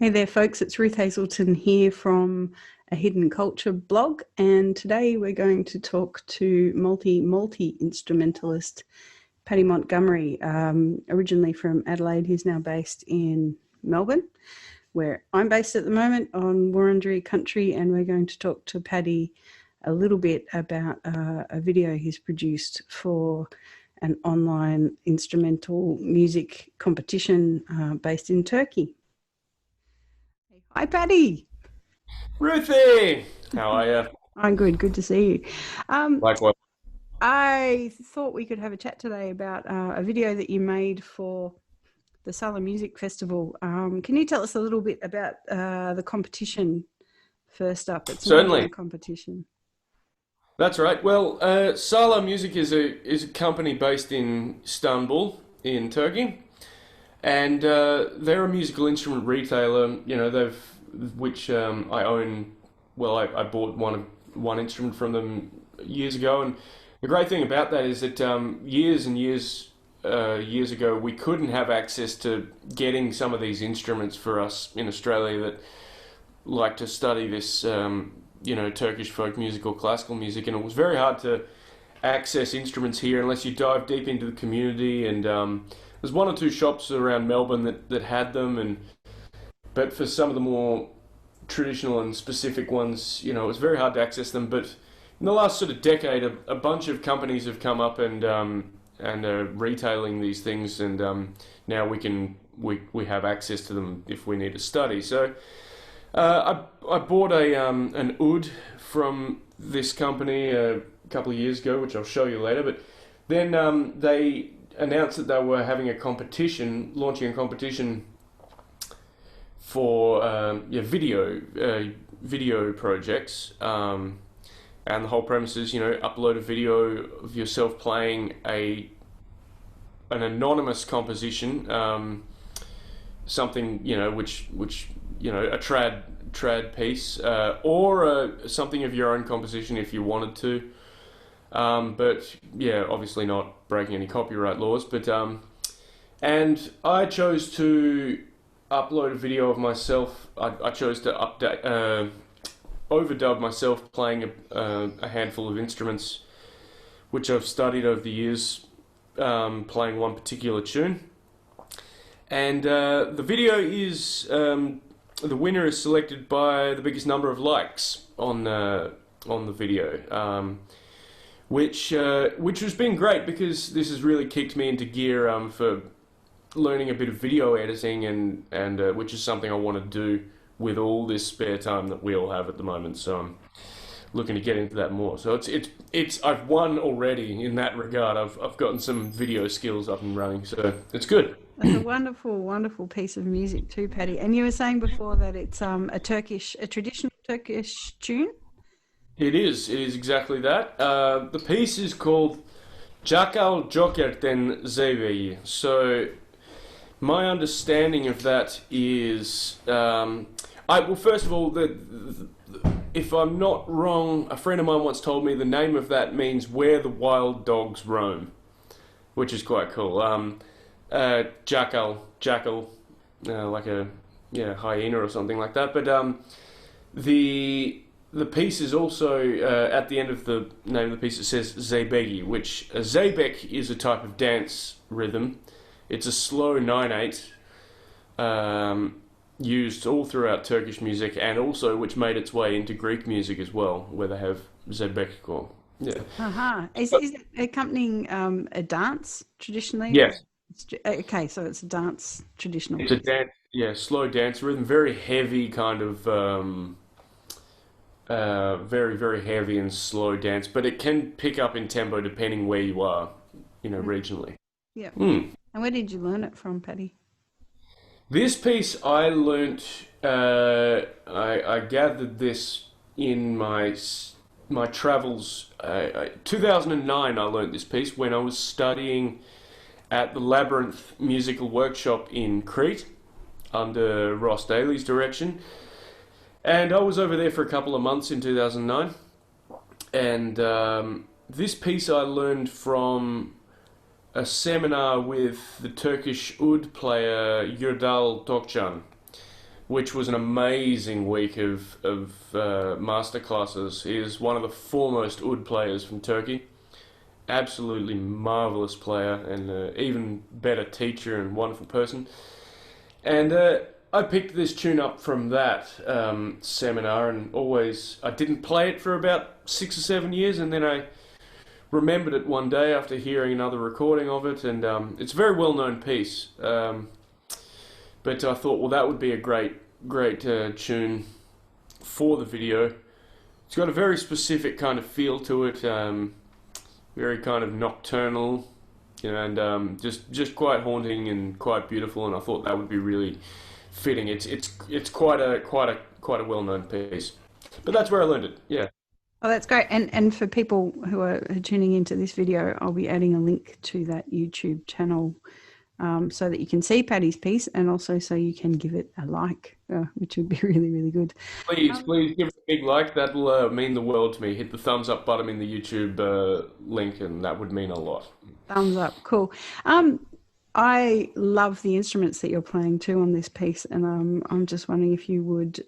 Hey there, folks. It's Ruth Hazelton here from a Hidden Culture blog, and today we're going to talk to multi-instrumentalist Paddy Montgomery, originally from Adelaide. He's now based in Melbourne, where I'm based at the moment on Wurundjeri country, and we're going to talk to Paddy a little bit about a video he's produced for an online instrumental music competition based in Turkey. Hi, Paddy. Ruthie, how are you? I'm good. Good to see you. Likewise. I thought we could have a chat today about a video that you made for the Sala Music Festival. Can you tell us a little bit about the competition first up? It's an online Certainly. competition. That's right. Well, Sala Music is a company based in Istanbul, in Turkey, and they're a musical instrument retailer. You know, which I own. Well, I bought one instrument from them years ago, and the great thing about that is that years and years ago we couldn't have access to getting some of these instruments for us in Australia that like to study this, Turkish folk music or classical music, and it was very hard to access instruments here unless you dive deep into the community. And there's one or two shops around Melbourne that had them, and but for some of the more traditional and specific ones, it was very hard to access them. But in the last sort of decade, a bunch of companies have come up and are retailing these things, and now we have access to them if we need to study. So I bought an oud from this company a couple of years ago, which I'll show you later. But then they announced that they were having a competition, launching a competition for video projects, and the whole premise is upload a video of yourself playing an anonymous composition, something a trad piece, or something of your own composition if you wanted to, but yeah, obviously not breaking any copyright laws. But and I chose to upload a video of myself. I chose to overdub myself playing a handful of instruments, which I've studied over the years, playing one particular tune. And the video is the winner is selected by the biggest number of likes on the video, which has been great because this has really kicked me into gear for learning a bit of video editing, and which is something I want to do with all this spare time that we all have at the moment. So I'm looking to get into that more. So it's I've won already in that regard. I've gotten some video skills up and running, so it's good. That's a wonderful, wonderful piece of music too, Paddy. And you were saying before that it's a traditional Turkish tune. It is exactly that. The piece is called Jackal Jokerten Zeveyi. So my understanding of that is, well, first of all, if I'm not wrong, a friend of mine once told me the name of that means where the wild dogs roam, which is quite cool. Jackal, like a hyena or something like that. But the piece is also at the end of the name of the piece it says Zeybegi, which a Zeybek is a type of dance rhythm. It's a slow 9/8, used all throughout Turkish music, and also which made its way into Greek music as well, where they have Zeybek. Yeah. Aha. Is it accompanying a dance traditionally? Yes. Okay, so it's a dance traditional It's a piece. dance, yeah, slow dance rhythm, very heavy kind of, very, very heavy and slow dance, but it can pick up in tempo depending where you are, regionally. Yeah. Hmm. And where did you learn it from, Paddy? This piece I learnt, I gathered this in my travels. 2009 I learnt this piece when I was studying at the Labyrinth Musical Workshop in Crete under Ross Daly's direction. And I was over there for a couple of months in 2009. And this piece I learned from a seminar with the Turkish oud player Yurdal Tokcan. which was an amazing week of master classes. He is one of the foremost oud players from Turkey. Absolutely marvelous player, and even better teacher and wonderful person. And I picked this tune up from that seminar, and I didn't play it for about 6 or 7 years, and then I remembered it one day after hearing another recording of it, and it's a very well-known piece. But I thought, well, that would be a great tune for the video. It's got a very specific kind of feel to it, very kind of nocturnal, and just quite haunting and quite beautiful. And I thought that would be really fitting. It's quite a well-known piece. But that's where I learned it. Yeah. Oh, that's great. And for people who are tuning into this video, I'll be adding a link to that YouTube channel so that you can see Paddy's piece, and also so you can give it a like, which would be really, really good. Please give it a big like. That'll mean the world to me. Hit the thumbs up button in the YouTube link, and that would mean a lot. Thumbs up. Cool. I love the instruments that you're playing too on this piece, and I'm just wondering if you would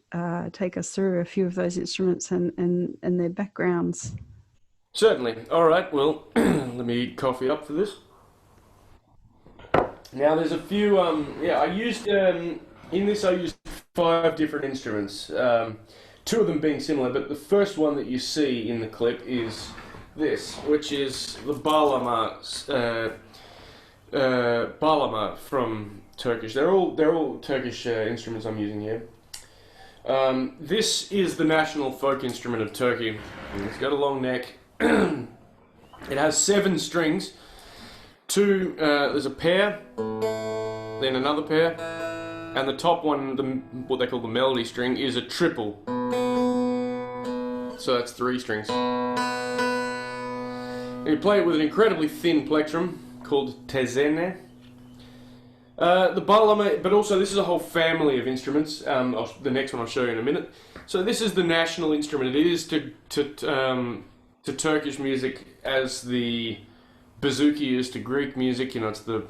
take us through a few of those instruments and their backgrounds. Certainly. All right. Well, let me coffee up for this. Now, there's a few. I used in this. I used 5 different instruments. 2 of them being similar, but the first one that you see in the clip is this, which is the bahlama from Turkish. They're all Turkish instruments I'm using here. This is the national folk instrument of Turkey. It's got a long neck. It has 7 strings. 2, there's a pair, then another pair, and the top one, what they call the melody string, is a triple. So that's 3 strings. And you play it with an incredibly thin plectrum called tezene. The bahlama, but also this is a whole family of instruments. The next one I'll show you in a minute. So this is the national instrument. It is to Turkish music as the bouzouki is to Greek music. It's the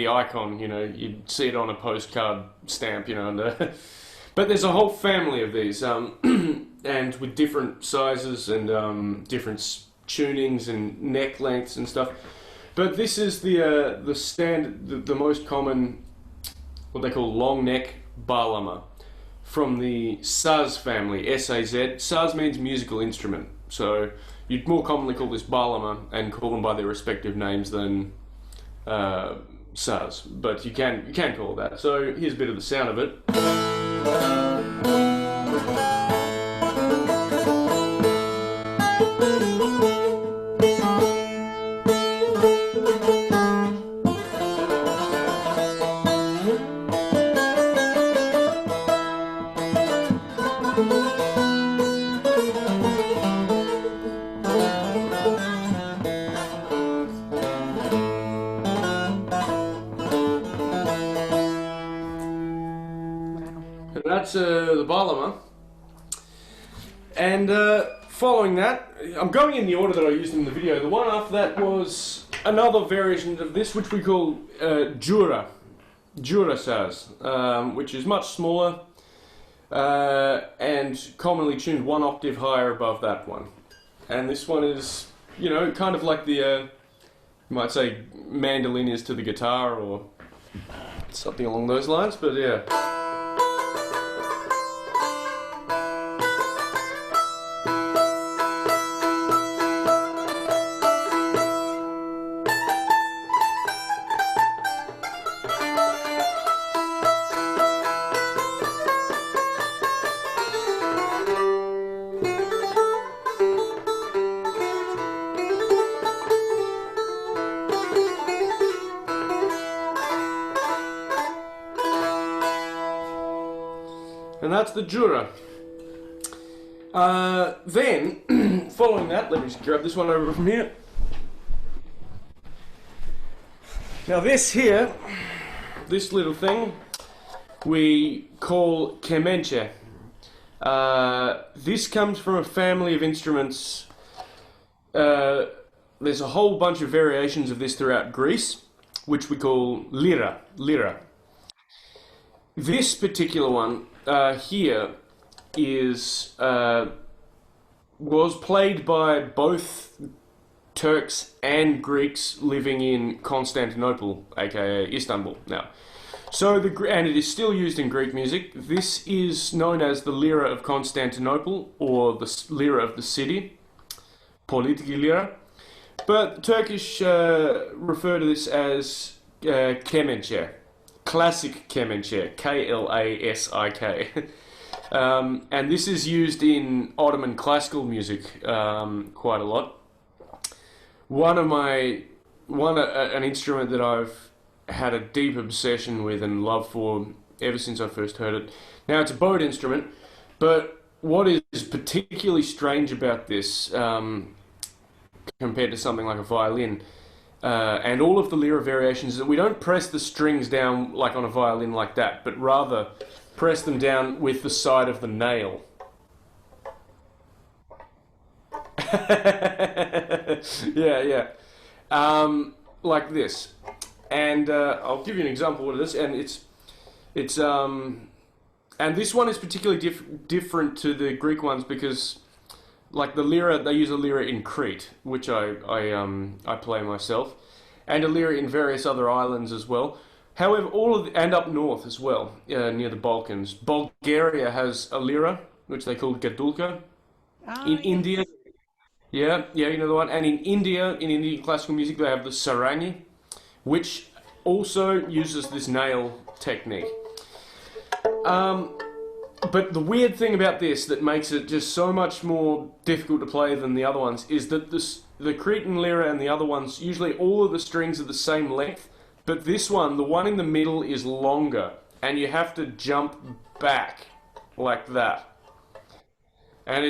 icon. You'd see it on a postcard stamp. But there's a whole family of these, and with different sizes and different tunings and neck lengths and stuff. But this is the standard, the most common, what they call long neck bahlama, from the Saz family, S-A-Z. Saz means musical instrument, so you'd more commonly call this bahlama and call them by their respective names than Saz, but you can call it that. So here's a bit of the sound of it. That's the bahlama. And following that, I'm going in the order that I used in the video. The one after that was another variation of this, which we call Cura Saz, which is much smaller and commonly tuned 1 octave higher above that one. And this one is, kind of like the, you might say, mandolin is to the guitar, or something along those lines, but yeah. And that's the Cura. Then, following that, let me just grab this one over from here. Now this here, this little thing, we call kemenche. This comes from a family of instruments. There's a whole bunch of variations of this throughout Greece, which we call lyra. This particular one here is was played by both Turks and Greeks living in Constantinople, aka Istanbul. Now, and it is still used in Greek music. This is known as the Lyra of Constantinople or the Lyra of the city, Politik Lyra. But Turkish refer to this as kemenche, classic kemenche, Klasik. And this is used in Ottoman classical music quite a lot. An instrument that I've had a deep obsession with and love for ever since I first heard it. Now it's a bowed instrument, but what is particularly strange about this, compared to something like a violin, and all of the lyra variations, is that we don't press the strings down like on a violin like that, but rather press them down with the side of the nail. Yeah. Like this. And I'll give you an example of what it is. And this one is particularly different to the Greek ones because, like the lyra, they use a lyra in Crete, which I play myself, and a lyra in various other islands as well. However, and up north as well, near the Balkans. Bulgaria has a lyra, which they call gadulka. In India, yeah, you know the one. And in Indian classical music, they have the sarangi, which also uses this nail technique. But the weird thing about this that makes it just so much more difficult to play than the other ones is that the Cretan lyra and the other ones, usually all of the strings are the same length, but this one, the one in the middle, is longer, and you have to jump back like that. And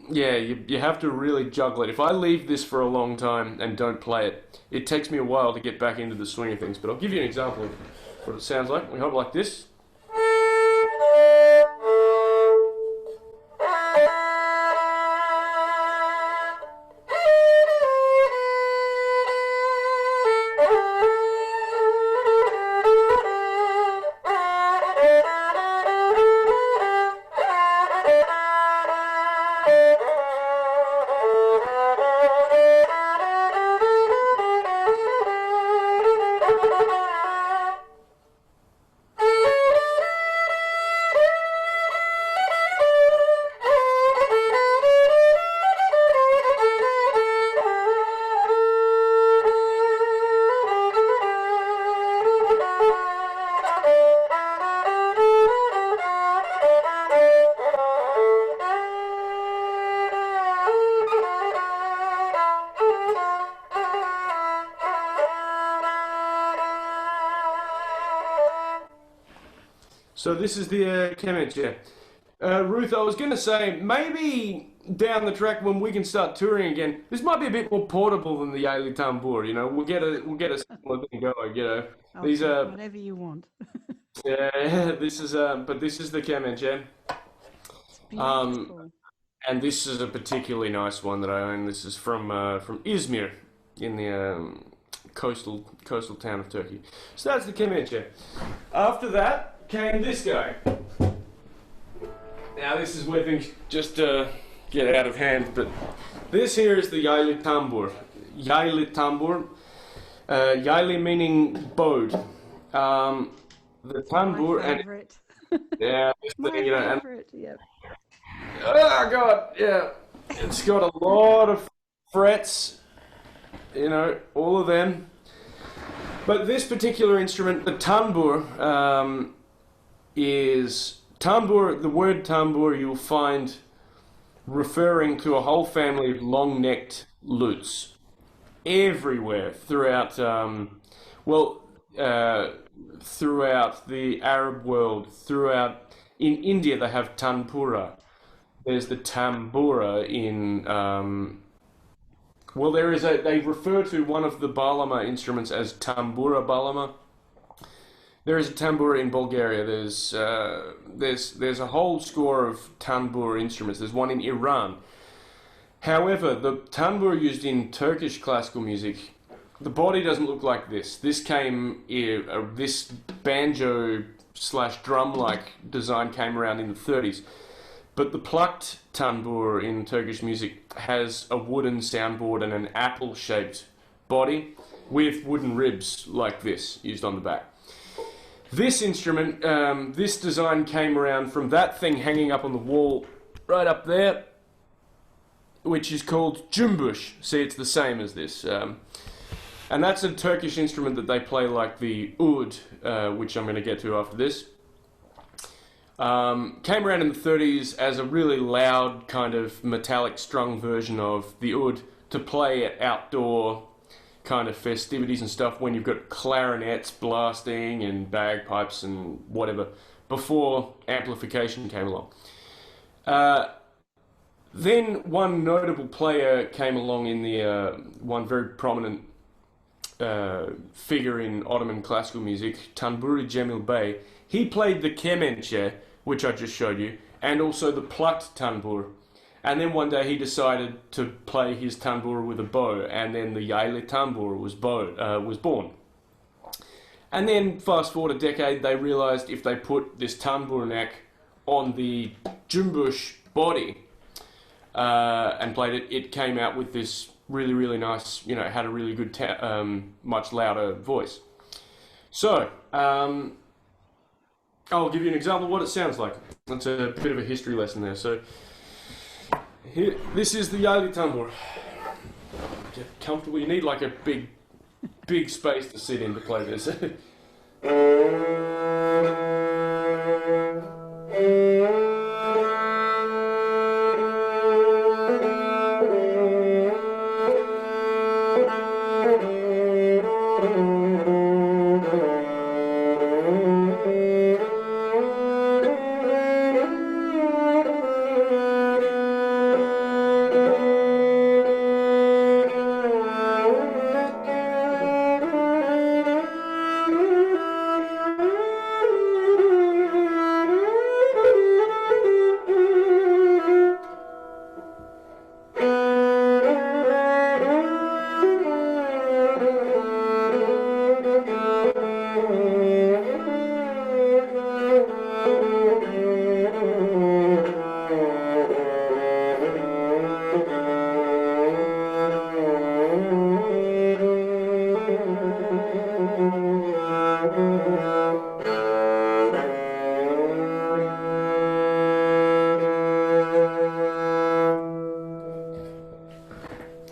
you have to really juggle it. If I leave this for a long time and don't play it, it takes me a while to get back into the swing of things. But I'll give you an example of what it sounds like. We hold it like this. So this is the Kemençe. Ruth, I was going to say, maybe down the track when we can start touring again, this might be a bit more portable than the Yaylı Tanbur. You know, we'll get a similar thing going. You know, these are whatever you want. yeah. This is but this is the Kemençe. Beautiful. And this is a particularly nice one that I own. This is from Izmir in the coastal town of Turkey. So that's the Kemençe. After that came this guy. Now this is where things just get out of hand, but this here is the Yaylı Tanbur. Yaylı Tanbur. Yaylı meaning bowed. The tanbour and yeah, this thing, you know, favorite, yep. Oh god, yeah. It's got a lot of frets, you know, all of them. But this particular instrument, the tanbour, is tambour. The word tambour you'll find referring to a whole family of long-necked lutes everywhere throughout. Throughout the Arab world, in India they have tanpura. There's the tambura in. They refer to one of the bahlama instruments as tambura bahlama. There is a tambura in Bulgaria. There's a whole score of tanbour instruments. There's one in Iran. However, the tanbour used in Turkish classical music, the body doesn't look like this. This banjo slash drum-like design came around in the 30s. But the plucked tanbour in Turkish music has a wooden soundboard and an apple-shaped body with wooden ribs like this used on the back. This instrument, this design came around from that thing hanging up on the wall right up there, which is called cumbush. See, it's the same as this. And that's a Turkish instrument that they play like the oud, which I'm going to get to after this. Came around in the 30s as a really loud kind of metallic strung version of the oud to play at outdoor kind of festivities and stuff when you've got clarinets blasting and bagpipes and whatever, before amplification came along. Then one notable player came along in the one very prominent figure in Ottoman classical music, Tanburi Cemil Bey. He played the kemenche, which I just showed you, and also the plucked tanbour. And then one day he decided to play his tanbour with a bow, and then the Yaylı Tanbur was born. And then fast forward a decade, they realized if they put this tanbour neck on the cumbush body and played it, it came out with this really, really nice, you know, it had a really good, much louder voice. So, I'll give you an example of what it sounds like. That's a bit of a history lesson there. So, here, this is the Yaylı Tanbur. Get comfortable. You need like a big space to sit in to play this.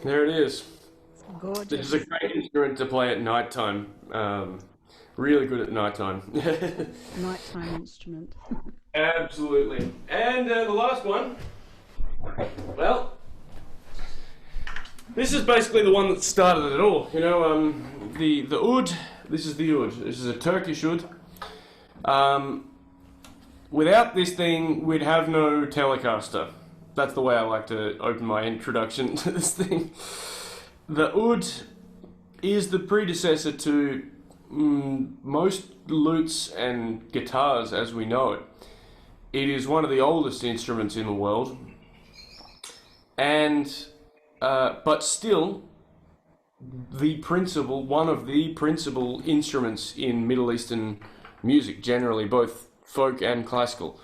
There it is. Gorgeous. This is a great instrument to play at night time. Really good at night time. Nighttime instrument. Absolutely. And the last one, well, this is basically the one that started it all. You know, the oud, this is the oud. This is a Turkish oud. Without this thing, we'd have no Telecaster. That's the way I like to open my introduction to this thing. The oud is the predecessor to most lutes and guitars as we know it. It is one of the oldest instruments in the world, and but still one of the principal instruments in Middle Eastern music generally, both folk and classical.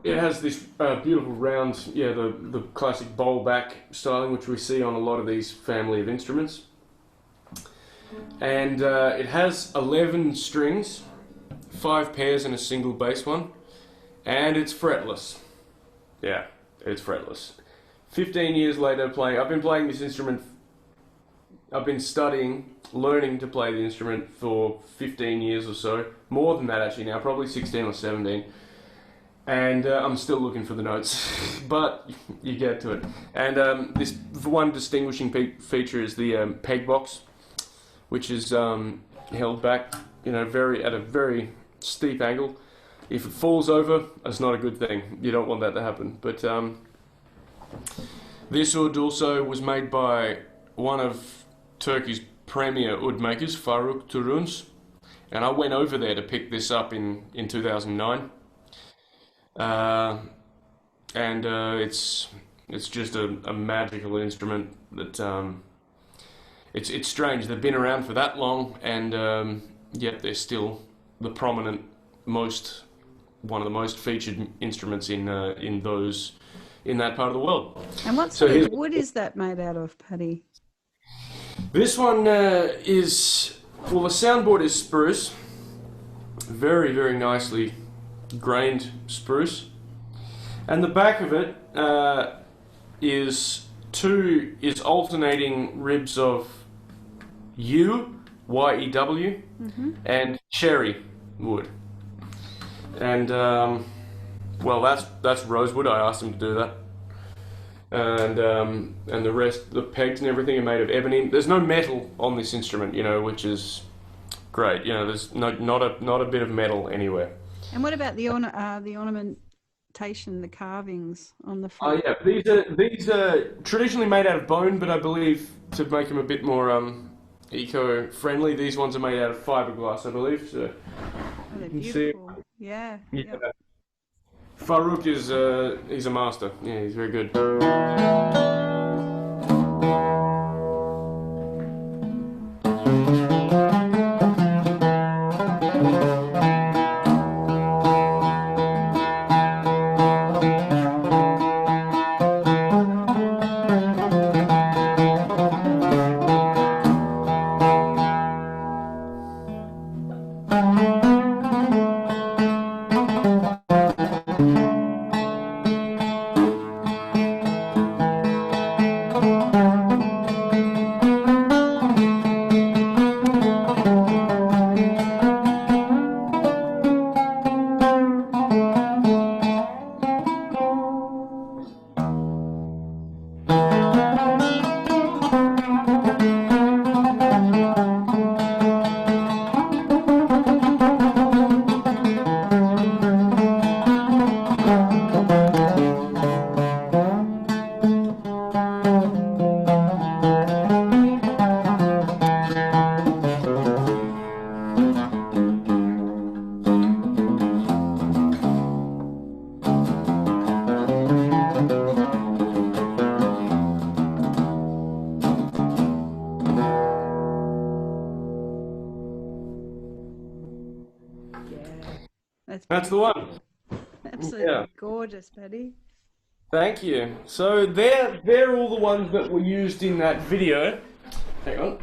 It has this beautiful round, the classic bowl back styling, which we see on a lot of these family of instruments. And it has 11 strings, 5 pairs and a single bass one, and it's fretless. Yeah, it's fretless. 15 years later I've been playing this instrument, I've been learning to play the instrument for 15 years or so, more than that actually now, probably 16 or 17. And I'm still looking for the notes, but you get to it. And this one distinguishing feature is the peg box, which is held back, you know, at a very steep angle. If it falls over, it's not a good thing. You don't want that to happen. But this oud also was made by one of Turkey's premier oud makers, Faruk Turuns, and I went over there to pick this up in 2009. It's just a magical instrument that it's strange. They've been around for that long, and yet they're still the prominent, one of the most featured instruments in that part of the world. And what sort of wood is that made out of, Paddy? This one is, well, the soundboard is spruce, very, very nicely grained spruce, and the back of it is alternating ribs of yew, Y-E-W, and cherry wood. And well, that's rosewood. I asked him to do that. And the rest, the pegs and everything, are made of ebony. There's no metal on this instrument, which is great. There's not a bit of metal anywhere. And what about the ornamentation, the carvings on the front? Oh yeah, these are traditionally made out of bone, but I believe to make them a bit more eco-friendly, these ones are made out of fiberglass, I believe. So oh, they're beautiful. Yeah. Yep. Farouk is he's a master. Yeah, he's very good. That's the one. Absolutely gorgeous, Paddy. Thank you. So they're all the ones that were used in that video. Hang on.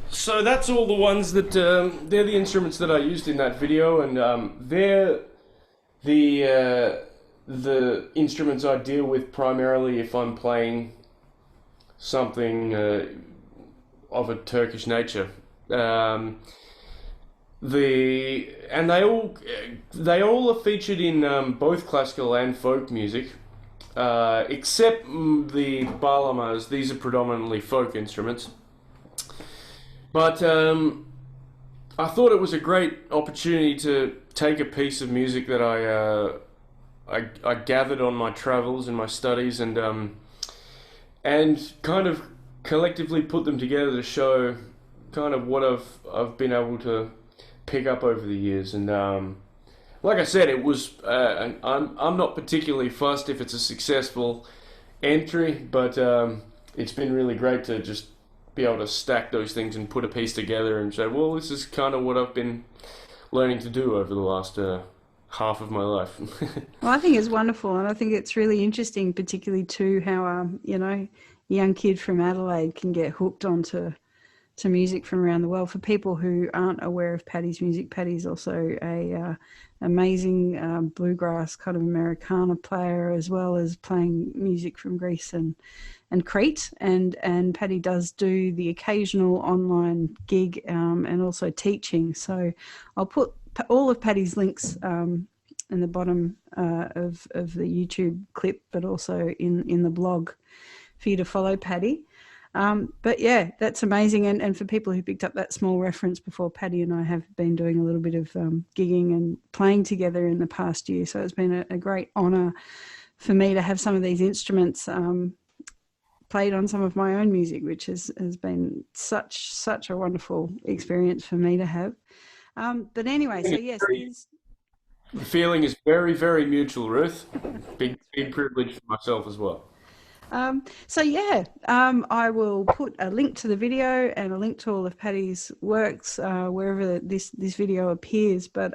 So that's all the ones that they're the instruments that I used in that video, and they're the instruments I deal with primarily if I'm playing something of a Turkish nature. And they all are featured in both classical and folk music, except the bahlamas. These are predominantly folk instruments. But I thought it was a great opportunity to take a piece of music that I gathered on my travels and my studies, and kind of collectively put them together to show kind of what I've been able to pick up over the years. And like I said, it was I'm not particularly fussed if it's a successful entry, but it's been really great to just be able to stack those things and put a piece together and say, well, this is kind of what I've been learning to do over the last half of my life. Well, I think it's wonderful, and I think it's really interesting, particularly too, how a young kid from Adelaide can get hooked onto music from around the world. For people who aren't aware of Paddy's music, Paddy's also a amazing bluegrass kind of Americana player, as well as playing music from Greece and Crete, and Paddy does do the occasional online gig and also teaching. So I'll put all of Paddy's links in the bottom of the YouTube clip, but also in the blog for you to follow Paddy. But yeah, that's amazing. And for people who picked up that small reference before, Paddy and I have been doing a little bit of gigging and playing together in the past year. So it's been a great honour for me to have some of these instruments played on some of my own music, which has been such a wonderful experience for me to have. But anyway, so yes. The feeling is very, very mutual, Ruth. Big privilege for myself as well. So yeah, I will put a link to the video and a link to all of Paddy's works wherever this video appears. But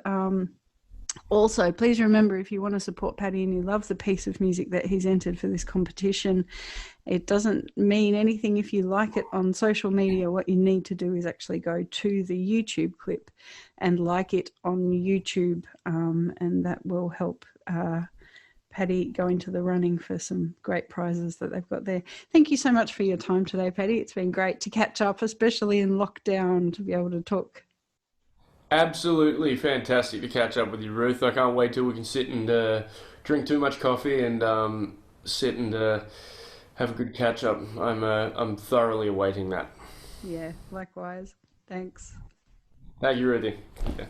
also, please remember, if you want to support Paddy and you love the piece of music that he's entered for this competition, it doesn't mean anything if you like it on social media. What you need to do is actually go to the YouTube clip and like it on YouTube, and that will help Paddy go into the running for some great prizes that they've got there. Thank you so much for your time today, Paddy. It's been great to catch up, especially in lockdown, to be able to talk. Absolutely fantastic to catch up with you, Ruth. I can't wait till we can sit and drink too much coffee and sit and have a good catch up. I'm thoroughly awaiting that. Yeah, likewise. Thanks. Thank you, Ruthie. Yeah.